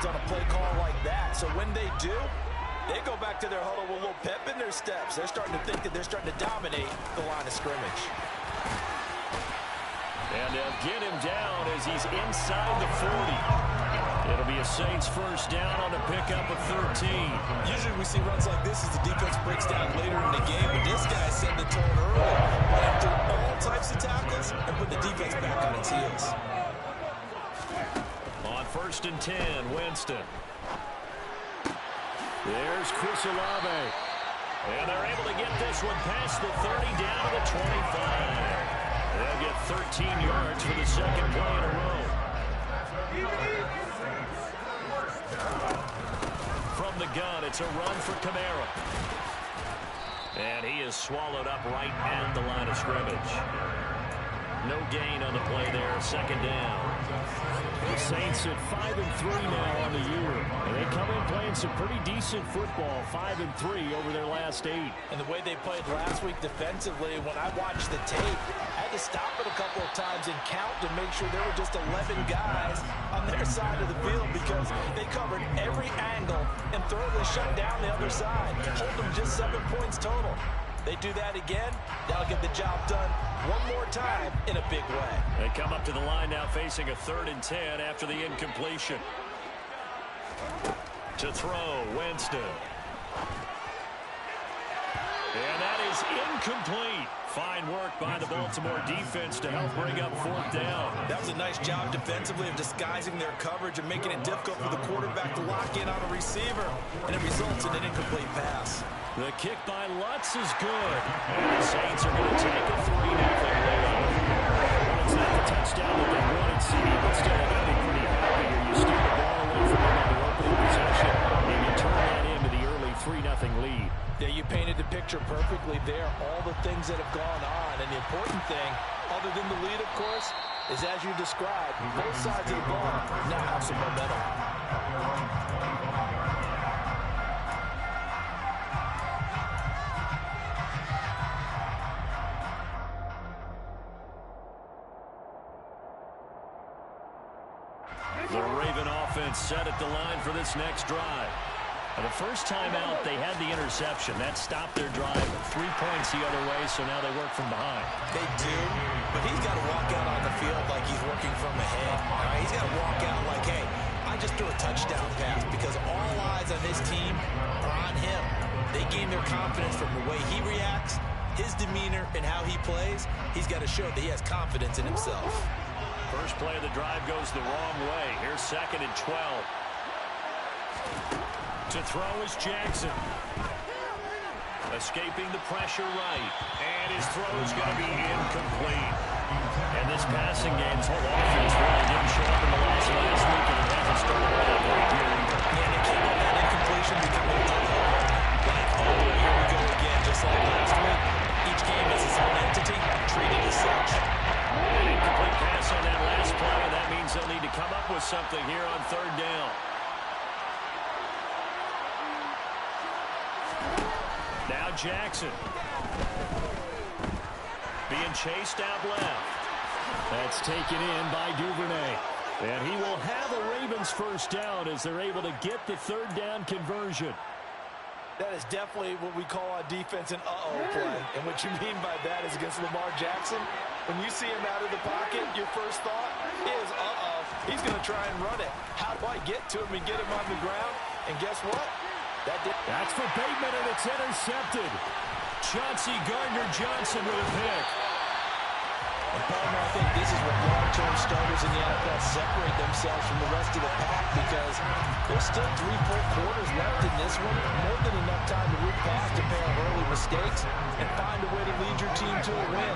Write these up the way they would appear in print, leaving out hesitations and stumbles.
on a play call like that. So when they do, they go back to their huddle with a little pep in their steps. They're starting to think that they're starting to dominate the line of scrimmage. And they'll get him down as he's inside the 40. It'll be a Saints first down on a pickup of 13. Usually we see runs like this as the defense breaks down later in the game, but this guy set the tone early. Went after all types of tackles and put the defense back on its heels. On 1st and 10, Winston. There's Chris Olave. And they're able to get this one past the 30 down to the 25. They'll get 13 yards for the second play in a row. From the gun, it's a run for Kamara. And he is swallowed up right at the line of scrimmage. No gain on the play there, second down. The Saints at 5-3 now on the year. And they come in playing some pretty decent football, 5-3 over their last 8. And the way they played last week defensively, when I watched the tape, I had to stop it a couple of times and count to make sure there were just 11 guys on their side of the field because they covered every angle and thoroughly shut down the other side. Hold them just 7 points total. They do that again, that'll get the job done one more time in a big way. They come up to the line now facing a 3rd and 10 after the incompletion. To throw, Winston. And that is incomplete. Fine work by the Baltimore defense to help bring up 4th down. That was a nice job defensively of disguising their coverage and making it difficult for the quarterback to lock in on a receiver. And it results in an incomplete pass. The kick by Lutz is good. And the Saints are going to take a 3-0 lead. Well, it's not the touchdown that they wanted, CD, but still they'll be pretty happy here. You steal the ball away from them on the opening possession, and you turn that into the early 3-0 lead. Yeah, you painted the picture perfectly there. All the things that have gone on. And the important thing, other than the lead, of course, is as you described, both sides of the ball now have some momentum. The Raven offense set at the line for this next drive. The first time out, they had the interception. That stopped their drive 3 points the other way, so now they work from behind. They do, but he's got to walk out on the field like he's working from ahead. All right? He's got to walk out like, hey, I just threw a touchdown pass because all eyes on this team are on him. They gain their confidence from the way he reacts, his demeanor, and how he plays. He's got to show that he has confidence in himself. First play of the drive goes the wrong way. Here's 2nd and 12. To throw is Jackson. Escaping the pressure right. And his throw is going to be incomplete. And this passing game's whole offense really didn't show up in the loss last week, and it hasn't started out right here. Yeah, they can't let that incompletion become a like, oh, here we go again. Just like last week, each game is its own entity, treated as such. An incomplete pass on that last play, and that means they'll need to come up with something here on 3rd down. Now Jackson. Being chased out left. That's taken in by Duvernay. And he will have a Ravens first down as they're able to get the 3rd down conversion. That is definitely what we call on defense an uh-oh play. And what you mean by that is against Lamar Jackson, when you see him out of the pocket, your first thought is, uh-oh, he's going to try and run it. How do I get to him and get him on the ground? And guess what? That's for Bateman, and it's intercepted. Chauncey Gardner-Johnson with a pick. And Palmer, I think this is what long-term starters in the NFL separate themselves from the rest of the pack because there's still 3 full quarters left in this one. More than enough time to root past a pair of early mistakes and find a way to lead your team to a win.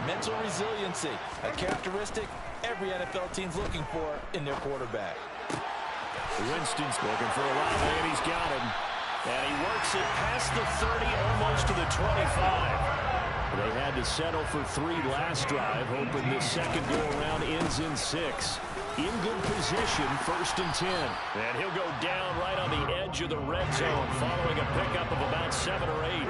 Mental resiliency, a characteristic every NFL team's looking for in their quarterback. Winston's looking for a lot, and he's got him. And he works it past the 30, almost to the 25. They had to settle for 3 last drive, hoping this second go-around ends in 6. In good position, 1st and 10. And he'll go down right on the edge of the red zone, following a pickup of about 7 or 8.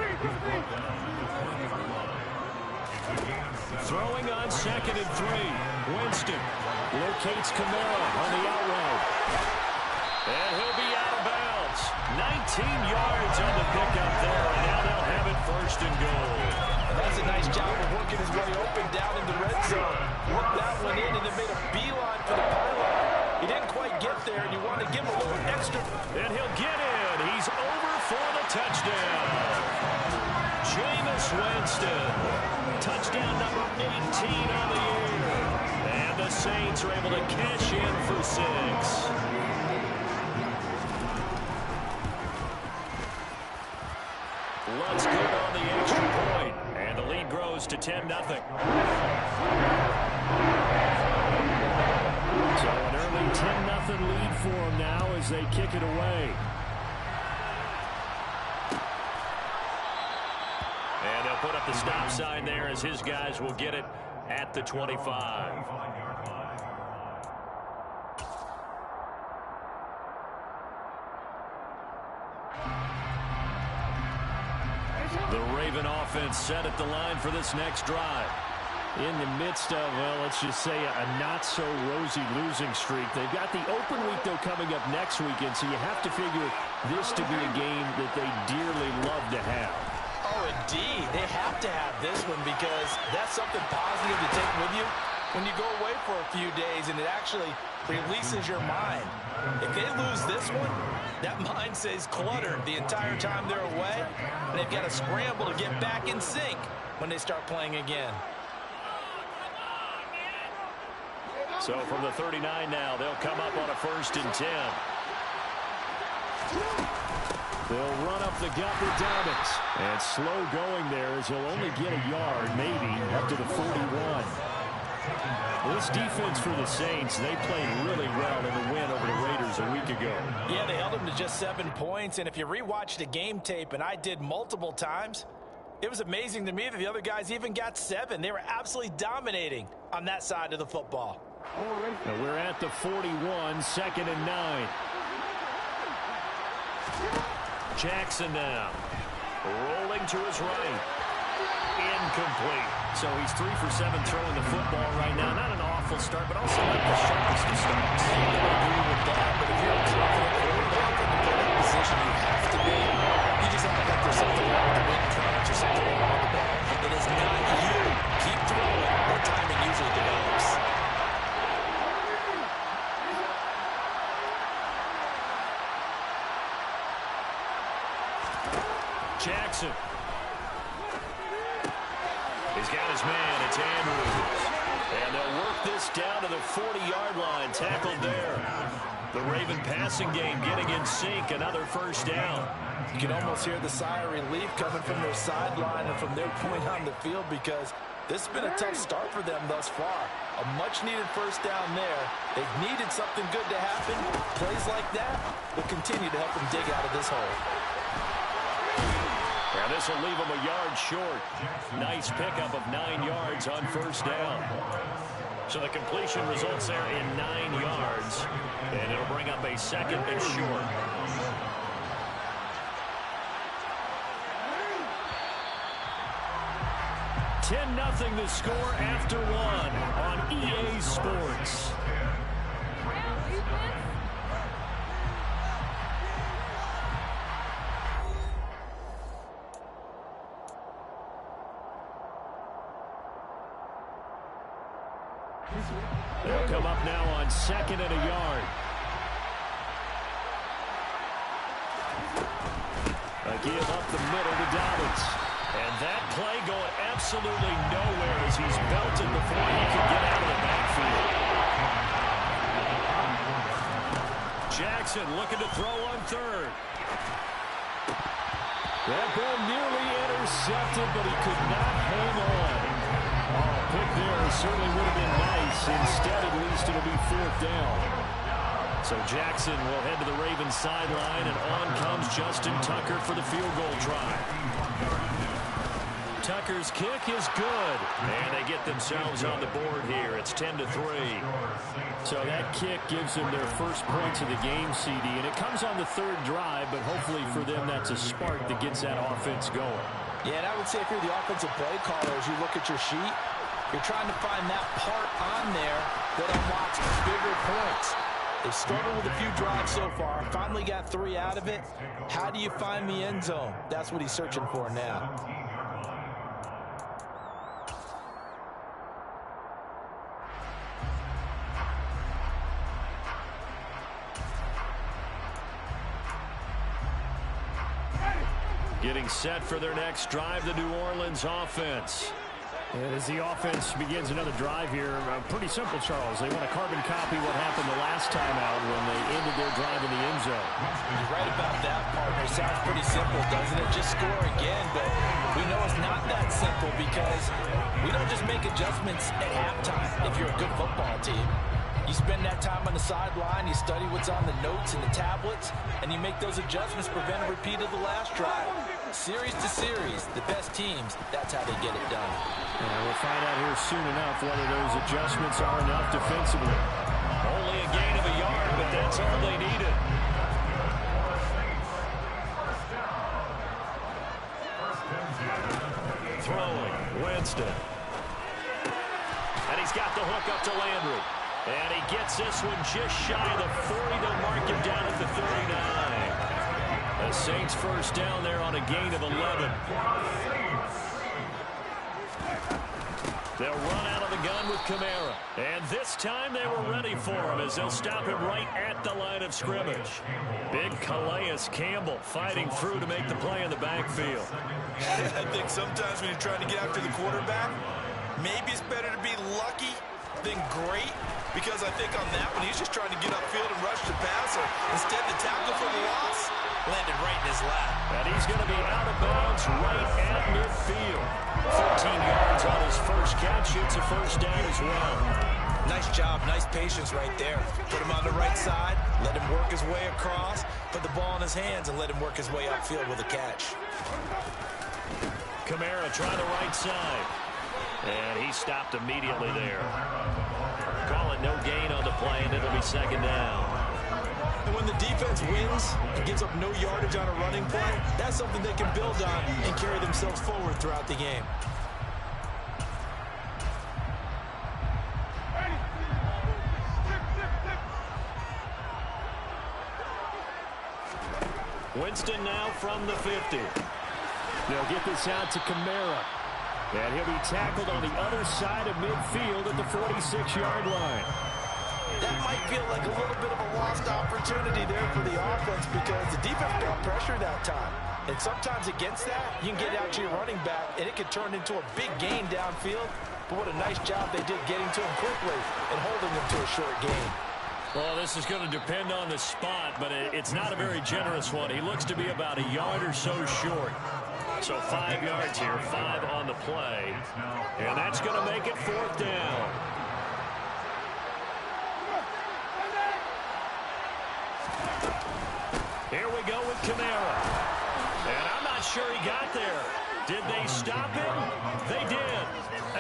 Throwing on 2nd and 3. Winston locates Kamara on the out route. And he'll be out of bounds. 19 yards on the pickup there, and now they'll have it first and goal. That's a nice job of working his way open down in the red zone. Worked that one in and then made a beeline for the pylon. He didn't quite get there, and you want to give him a little extra. And he'll get in. He's over for the touchdown. Jameis Winston. Touchdown number 18 on the year. And the Saints are able to cash in for 6. Looks good on the extra point. And the lead grows to 10-0. So an early 10-0 lead for them now as they kick it away. And they'll put up the stop sign there as his guys will get it at the 25. The Raven offense set at the line for this next drive. In the midst of, well, let's just say a not-so-rosy losing streak. They've got the open week, though, coming up next weekend, so you have to figure this to be a game that they dearly love to have. Oh, indeed. They have to have this one because that's something positive to take with you when you go away for a few days, and it actually releases your mind. If they lose this one, that mind stays cluttered the entire time they're away, and they've got to scramble to get back in sync when they start playing again. So from the 39 now, they'll come up on a 1st and 10. They'll run up the gut with Dobbins. And slow going there as he'll only get a yard, maybe, up to the 41. This defense for the Saints, they played really well in the win over the Raiders a week ago. Yeah, they held them to just 7 points. And if you rewatch the game tape, and I did multiple times, it was amazing to me that the other guys even got 7. They were absolutely dominating on that side of the football. And we're at the 41, 2nd and 9. Jackson now. Rolling to his right. Incomplete. So he's 3 for 7 throwing the football right now. Not an awful start, but also not the sharpest of starts. I agree with that, but if you're a confident quarterback in the correct position, you have to be. You just have to think there's something wrong with the wind current or something wrong with the ball. It is not you. Keep throwing, or timing usually develops. Jackson. He's got his man. It's Andrews. And they'll work this down to the 40-yard line. Tackled there. The Raven passing game getting in sync. Another 1st down. You can almost hear the sigh of relief coming from their sideline and from their point on the field because this has been a tough start for them thus far. A much-needed 1st down there. They've needed something good to happen. Plays like that will continue to help them dig out of this hole. Now this will leave him a yard short. Nice pickup of 9 yards on 1st down. So the completion results there in 9 yards. And it'll bring up a 2nd and short. $10-0 the score after 1 on EA Sports. They'll come up now on 2nd and a yard. A give up the middle to Dobbins. And that play going absolutely nowhere as he's belted before he can get out of the backfield. Jackson looking to throw on 3rd. That ball nearly intercepted, but he could not hang on. Oh, pick there certainly would have been nice. Instead, at least, it'll be 4th down. So Jackson will head to the Ravens sideline, and on comes Justin Tucker for the field goal try. Tucker's kick is good, and they get themselves on the board here. It's 10-3. So that kick gives them their first points of the game, CD, and it comes on the 3rd drive, but hopefully for them that's a spark that gets that offense going. Yeah, and I would say if you're the offensive play caller, as you look at your sheet, you're trying to find that part on there that unlocks bigger points. They've struggled with a few drives so far. Finally got 3 out of it. How do you find the end zone? That's what he's searching for now. Getting set for their next drive, the New Orleans offense. And as the offense begins another drive here, pretty simple, Charles. They want to carbon copy what happened the last time out when they ended their drive in the end zone. You're right about that, partner. Sounds pretty simple, doesn't it? Just score again, but we know it's not that simple because we don't just make adjustments at halftime if you're a good football team. You spend that time on the sideline, you study what's on the notes and the tablets, and you make those adjustments to prevent a repeat of the last drive. Series to series, the best teams, that's how they get it done. And we'll find out here soon enough whether those adjustments are enough defensively. Only a gain of a yard, but that's all they needed. Throwing, Winston. And he's got the hook up to Landry. And he gets this one just shy of the 40. They'll mark him down at the 39. The Saints first down there on a gain of 11. They'll run out of the gun with Kamara. And this time they were ready for him as they'll stop him right at the line of scrimmage. Big Calais Campbell fighting through to make the play in the backfield. I think sometimes when you're trying to get after the quarterback, maybe it's better to be lucky than great, because I think on that one he's just trying to get upfield and rush the passer. Instead, the tackle for the loss landed right in his lap. And he's going to be out of bounds right at midfield. 14 yards on his first catch. It's a first down as well. Nice job, nice patience right there. Put him on the right side, let him work his way across, put the ball in his hands, and let him work his way upfield with a catch. Kamara trying the right side. And he stopped immediately there. Call it no gain on the play, and it'll be second down. And when the defense wins and gives up no yardage on a running play, that's something they can build on and carry themselves forward throughout the game. Winston now from the 50. They'll get this out to Kamara. And he'll be tackled on the other side of midfield at the 46-yard line. That might feel like a little bit of a lost opportunity there for the offense because the defense got pressure that time. And sometimes against that, you can get out to your running back, and it could turn into a big gain downfield. But what a nice job they did getting to him quickly and holding him to a short gain. Well, this is going to depend on the spot, but it's not a very generous one. He looks to be about a yard or so short. So 5 yards here, 5 on the play. And that's going to make it fourth down. Here we go with Kamara. And I'm not sure he got there. Did they stop him? They did.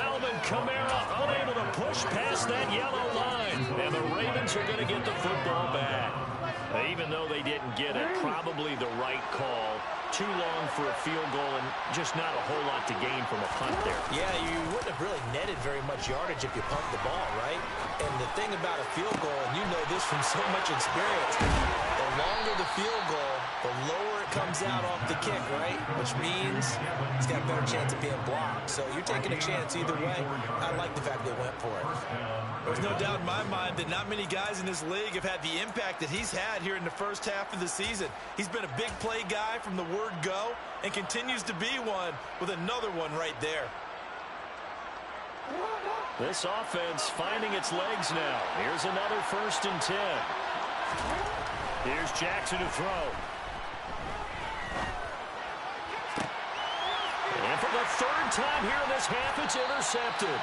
Alvin Kamara unable to push past that yellow line. And the Ravens are going to get the football back. Even though they didn't get it, probably the right call. Too long for a field goal and just not a whole lot to gain from a punt there. Yeah, you wouldn't have really netted very much yardage if you pumped the ball, right? And the thing about a field goal, and you know this from so much experience, the longer the field goal, the lower it comes out off the kick, right? Which means it's got a better chance of being blocked. So you're taking a chance either way. I like the fact they went for it. There's no doubt in my mind that not many guys in this league have had the impact that he's had here in the first half of the season. He's been a big play guy from the word go and continues to be one with another one right there. This offense finding its legs now. Here's another 1st and 10. Here's Jackson to throw. And for the 3rd time here in this half, it's intercepted.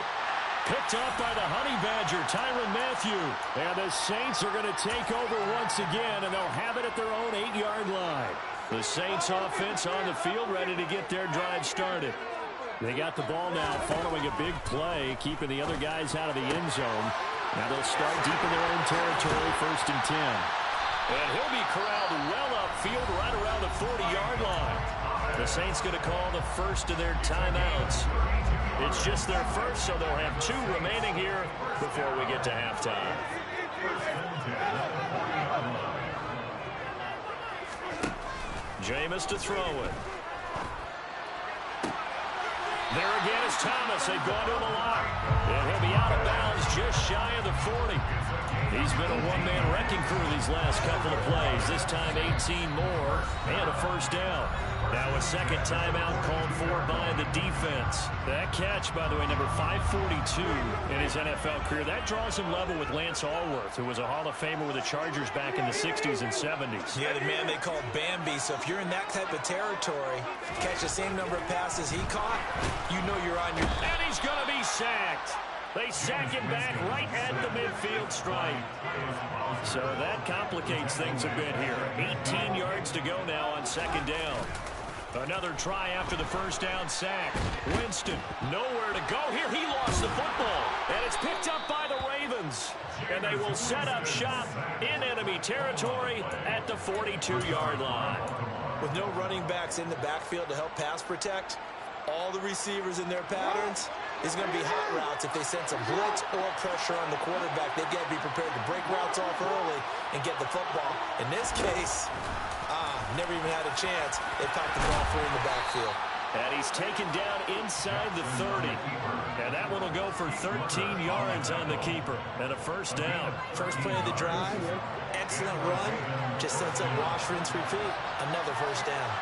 Picked up by the Honey Badger, Tyrann Mathieu. And the Saints are going to take over once again, and they'll have it at their own 8-yard line. The Saints offense on the field ready to get their drive started. They got the ball now following a big play, keeping the other guys out of the end zone. Now they'll start deep in their own territory, 1st and 10. And he'll be corralled well upfield right around the 40-yard line. The Saints going to call the first of their timeouts. It's just their first, so they'll have 2 remaining here before we get to halftime. Jameis to throw it. There again is Thomas. They've gone to him a lot. And he'll be out of bounds just shy of the 40. He's been a one-man wrecking crew these last couple of plays. This time 18 more and a first down. Now a second timeout called for by the defense. That catch, by the way, number 542 in his NFL career. That draws him level with Lance Allworth, who was a Hall of Famer with the Chargers back in the 60s and 70s. Yeah, the man they called Bambi. So if you're in that type of territory, catch the same number of passes he caught, you know you're on your... And he's going to be sacked. They sack him back right at the midfield stripe. So that complicates things a bit here. 18 yards to go now on second down. Another try after the first down sack. Winston, nowhere to go here. He lost the football. And it's picked up by the Ravens. And they will set up shop in enemy territory at the 42-yard line. With no running backs in the backfield to help pass protect, all the receivers in their patterns, is going to be hot routes. If they sense a blitz or pressure on the quarterback, they've got to be prepared to break routes off early and get the football. In this case, never even had a chance. They caught the ball free in the backfield. And he's taken down inside the 30. And that one will go for 13 yards on the keeper. And a first down. First play of the drive, excellent run. Just sets up wash, rinse, repeat. Another first down.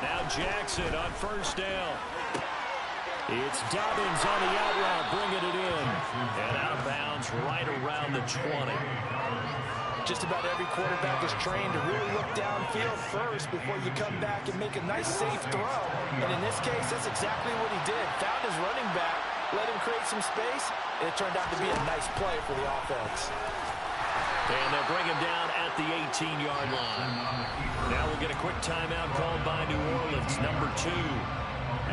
Now Jackson on first down. It's Dobbins on the out route, bringing it in. And out of bounds right around the 20. Just about every quarterback is trained to really look downfield first before you come back and make a nice, safe throw. And in this case, that's exactly what he did. Found his running back, let him create some space, and it turned out to be a nice play for the offense. And they'll bring him down at the 18-yard line. Now we'll get a quick timeout called by New Orleans, number 2.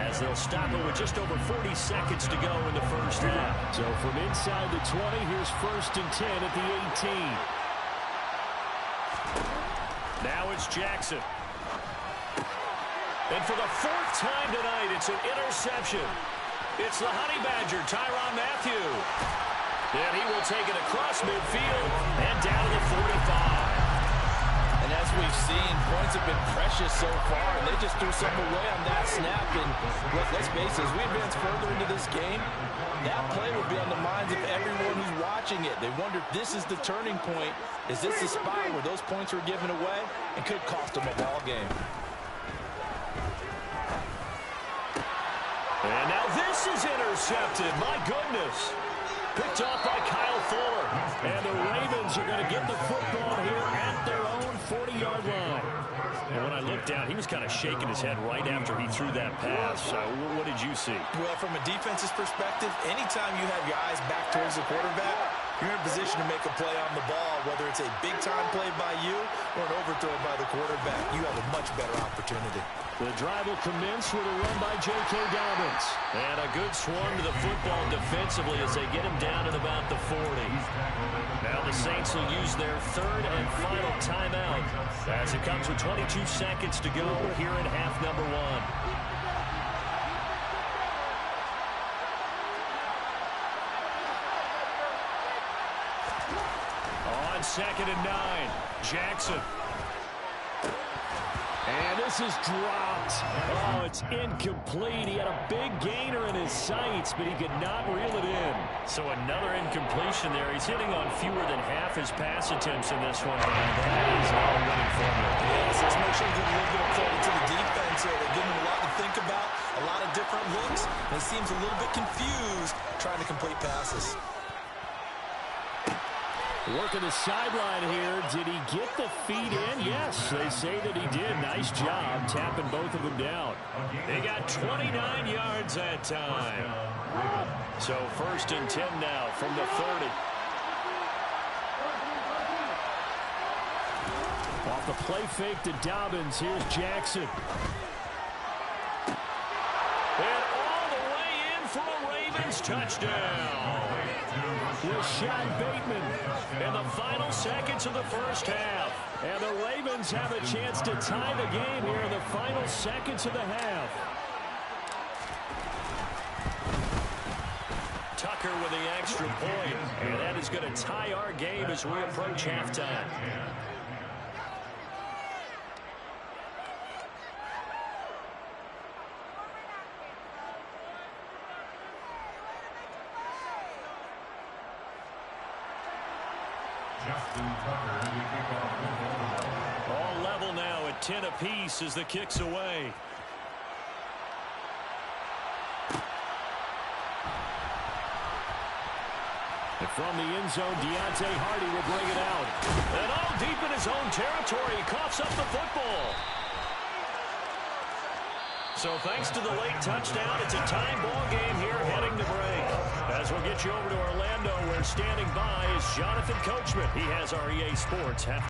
As they'll stop it with just over 40 seconds to go in the first half. So from inside the 20, here's 1st and 10 at the 18. Now it's Jackson. And for the 4th time tonight, it's an interception. It's the Honey Badger, Tyrann Mathieu. And he will take it across midfield and down to the 45. And as we've seen, points have been precious so far, and they just threw something away on that snap. And let's face it, as we advance further into this game, that play will be on the minds of everyone who's watching it. They wonder if this is the turning point. Is this the spot where those points were given away and could cost them a ball game? And now this is intercepted. My goodness. Picked off by Kyle Fuller. And the Ravens are going to get the football here at their own 40-yard line. And when I looked down, he was kind of shaking his head right after he threw that pass. What did you see? Well, from a defense's perspective, anytime you have your eyes back towards the quarterback, you're in position to make a play on the ball, whether it's a big-time play by you or an overthrow by the quarterback. You have a much better opportunity. The drive will commence with a run by J.K. Dobbins. And a good swung to the football defensively as they get him down at about the 40. Now the Saints will use their 3rd and final timeout as it comes with 22 seconds to go here in half number 1. On 2nd and 9, Jackson. And this is dropped. Oh, it's incomplete. He had a big gainer in his sights, but he could not reel it in. So another incompletion there. He's hitting on fewer than half his pass attempts in this one. And that is our winning formula. Yes, let's make sure we give a little bit of credit to the defense here. They're giving him a lot to think about, a lot of different looks, and he seems a little bit confused trying to complete passes. Working the sideline here. Did he get the feet in? Yes, they say that he did. Nice job tapping both of them down. They got 29 yards that time. So 1st and 10 now from the 30. Off the play fake to Dobbins. Here's Jackson. And all the way in for a Ravens touchdown. Rashad Bateman in the final seconds of the first half. And the Ravens have a chance to tie the game here in the final seconds of the half. Tucker with the extra point. And that is going to tie our game as we approach halftime. All level now at 10 apiece as the kick's away. And from the end zone, Deontay Hardy will bring it out. And all deep in his own territory, he coughs up the football. So thanks to the late touchdown, it's a tie ball game here heading to break. As we'll get you over to Orlando, where standing by is Jonathan Coachman. He has our EA Sports half.